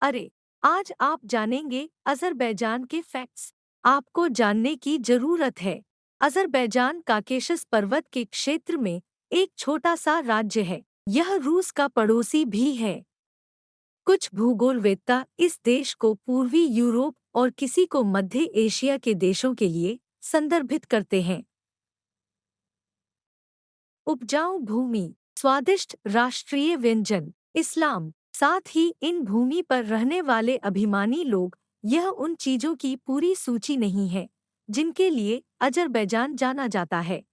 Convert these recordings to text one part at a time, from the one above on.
अरे, आज आप जानेंगे अज़रबैजान के फैक्ट्स। आपको जानने की जरूरत है। अज़रबैजान काकेशस पर्वत के क्षेत्र में एक छोटा सा राज्य है। यह रूस का पड़ोसी भी है। कुछ भूगोलवेत्ता इस देश को पूर्वी यूरोप और किसी को मध्य एशिया के देशों के लिए संदर्भित करते हैं। उपजाऊ भूमि, स्वादिष्ट राष्ट्रीय व्यंजन, इस्लाम, साथ ही इन भूमि पर रहने वाले अभिमानी लोग। यह उन चीजों की पूरी सूची नहीं है जिनके लिए अज़रबैजान जाना जाता है।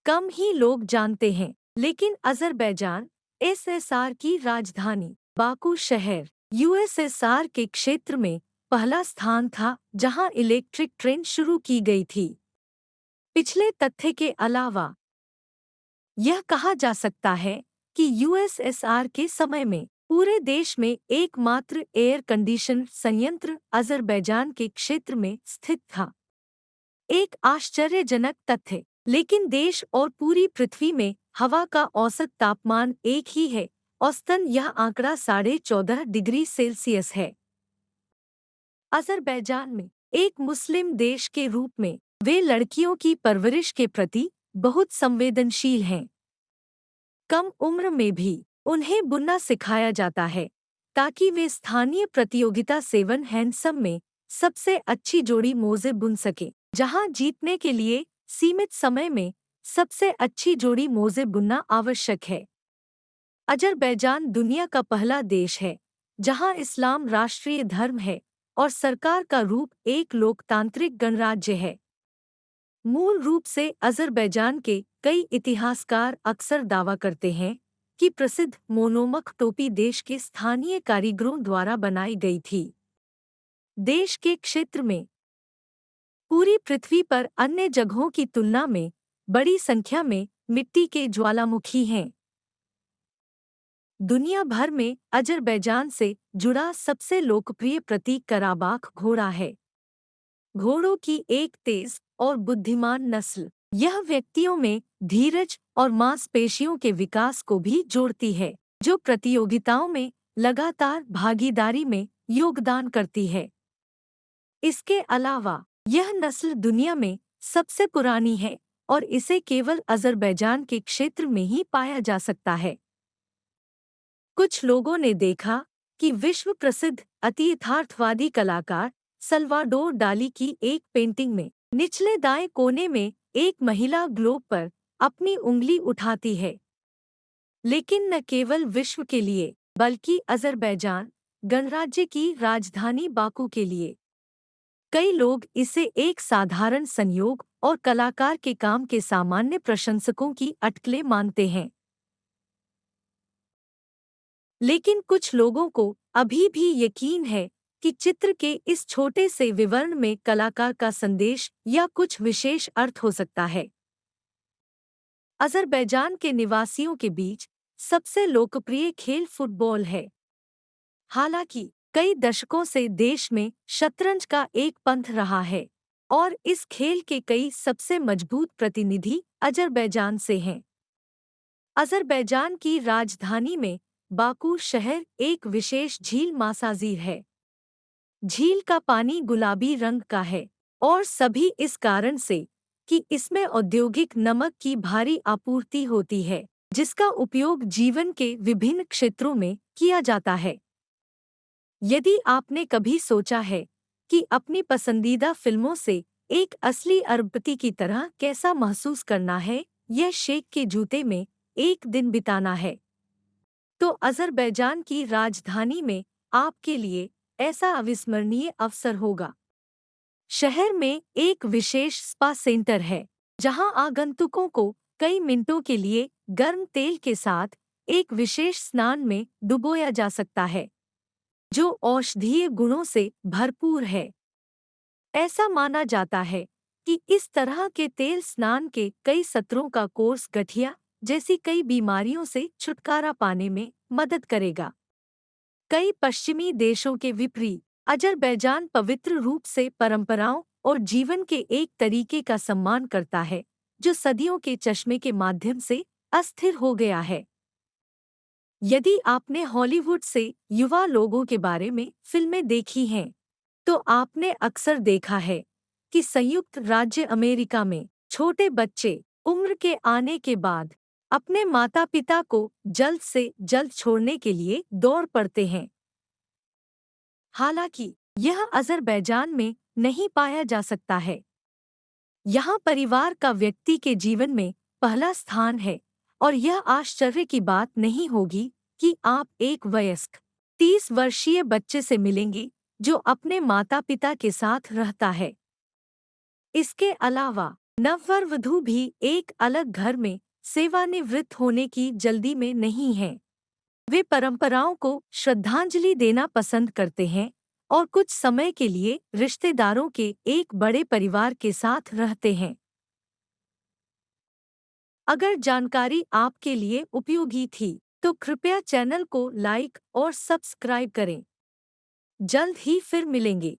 कम ही लोग जानते हैं, लेकिन अज़रबैजान एसएसआर की राजधानी बाकू शहर यूएसएसआर के क्षेत्र में पहला स्थान था जहां इलेक्ट्रिक ट्रेन शुरू की गई थी। पिछले तथ्य के अलावा यह कहा जा सकता है कि यूएसएसआर के समय में पूरे देश में एकमात्र एयर कंडीशन संयंत्र अज़रबैजान के क्षेत्र में स्थित था। एक आश्चर्यजनक तथ्य, लेकिन देश और पूरी पृथ्वी में हवा का औसत तापमान एक ही है। औसतन यह आंकड़ा 14.5 डिग्री सेल्सियस है। अज़रबैजान में एक मुस्लिम देश के रूप में वे लड़कियों की परवरिश के प्रति बहुत संवेदनशील हैं। कम उम्र में भी उन्हें बुनना सिखाया जाता है ताकि वे स्थानीय प्रतियोगिता सेवन हैंडसम में सबसे अच्छी जोड़ी मोजे बुन सके, जहां जीतने के लिए सीमित समय में सबसे अच्छी जोड़ी मोजे बुनना आवश्यक है। अज़रबैजान दुनिया का पहला देश है जहां इस्लाम राष्ट्रीय धर्म है और सरकार का रूप एक लोकतांत्रिक गणराज्य है। मूल रूप से अज़रबैजान के कई इतिहासकार अक्सर दावा करते हैं कि प्रसिद्ध मोनोमक टोपी देश के स्थानीय कारीगरों द्वारा बनाई गई थी। देश के क्षेत्र में पूरी पृथ्वी पर अन्य जगहों की तुलना में बड़ी संख्या में मिट्टी के ज्वालामुखी हैं। दुनिया भर में अज़रबैजान से जुड़ा सबसे लोकप्रिय प्रतीक कराबाख घोड़ा है। घोड़ों की एक तेज और बुद्धिमान नस्ल यह व्यक्तियों में धीरज और मांसपेशियों के विकास को भी जोड़ती है, जो प्रतियोगिताओं में लगातार भागीदारी में योगदान करती है। इसके अलावा यह नस्ल दुनिया में सबसे पुरानी है और इसे केवल अज़रबैजान के क्षेत्र में ही पाया जा सकता है। कुछ लोगों ने देखा कि विश्व प्रसिद्ध अति यथार्थवादी कलाकार सल्वाडोर डाली की एक पेंटिंग में निचले दाएं कोने में एक महिला ग्लोब पर अपनी उंगली उठाती है। लेकिन न केवल विश्व के लिए, बल्कि अज़रबैजान गणराज्य की राजधानी बाकू के लिए कई लोग इसे एक साधारण संयोग और कलाकार के काम के सामान्य प्रशंसकों की अटकलें मानते हैं। लेकिन कुछ लोगों को अभी भी यकीन है कि चित्र के इस छोटे से विवरण में कलाकार का संदेश या कुछ विशेष अर्थ हो सकता है। अज़रबैजान के निवासियों के बीच सबसे लोकप्रिय खेल फुटबॉल है। हालांकि कई दशकों से देश में शतरंज का एक पंथ रहा है और इस खेल के कई सबसे मजबूत प्रतिनिधि अज़रबैजान से हैं। अज़रबैजान की राजधानी में बाकू शहर एक विशेष झील मासाजीर है। झील का पानी गुलाबी रंग का है और सभी इस कारण से कि इसमें औद्योगिक नमक की भारी आपूर्ति होती है, जिसका उपयोग जीवन के विभिन्न क्षेत्रों में किया जाता है। यदि आपने कभी सोचा है कि अपनी पसंदीदा फिल्मों से एक असली अरबपति की तरह कैसा महसूस करना है, यह शेख के जूते में एक दिन बिताना है, तो अज़रबैजान की राजधानी में आपके लिए ऐसा अविस्मरणीय अवसर होगा। शहर में एक विशेष स्पा सेंटर है, जहां आगंतुकों को कई मिनटों के लिए गर्म तेल के साथ एक विशेष स्नान में डुबोया जा सकता है, जो औषधीय गुणों से भरपूर है। ऐसा माना जाता है कि इस तरह के तेल स्नान के कई सत्रों का कोर्स गठिया जैसी कई बीमारियों से छुटकारा पाने में मदद करेगा। कई पश्चिमी देशों के विपरीत अज़रबैजान पवित्र रूप से परंपराओं और जीवन के एक तरीके का सम्मान करता है, जो सदियों के चश्मे के माध्यम से अस्थिर हो गया है। यदि आपने हॉलीवुड से युवा लोगों के बारे में फिल्में देखी हैं, तो आपने अक्सर देखा है कि संयुक्त राज्य अमेरिका में छोटे बच्चे उम्र के आने के बाद अपने माता-पिता को जल्द से जल्द छोड़ने के लिए दौड़ पड़ते हैं। हालांकि यह अज़रबैजान में नहीं पाया जा सकता है। यहाँ परिवार का व्यक्ति के जीवन में पहला स्थान है और यह आश्चर्य की बात नहीं होगी कि आप एक वयस्क 30 वर्षीय बच्चे से मिलेंगे जो अपने माता-पिता के साथ रहता है। इसके अलावा नववधू भी एक अलग घर में सेवानिवृत्त होने की जल्दी में नहीं हैं। वे परंपराओं को श्रद्धांजलि देना पसंद करते हैं और कुछ समय के लिए रिश्तेदारों के एक बड़े परिवार के साथ रहते हैं। अगर जानकारी आपके लिए उपयोगी थी, तो कृपया चैनल को लाइक और सब्सक्राइब करें। जल्द ही फिर मिलेंगे।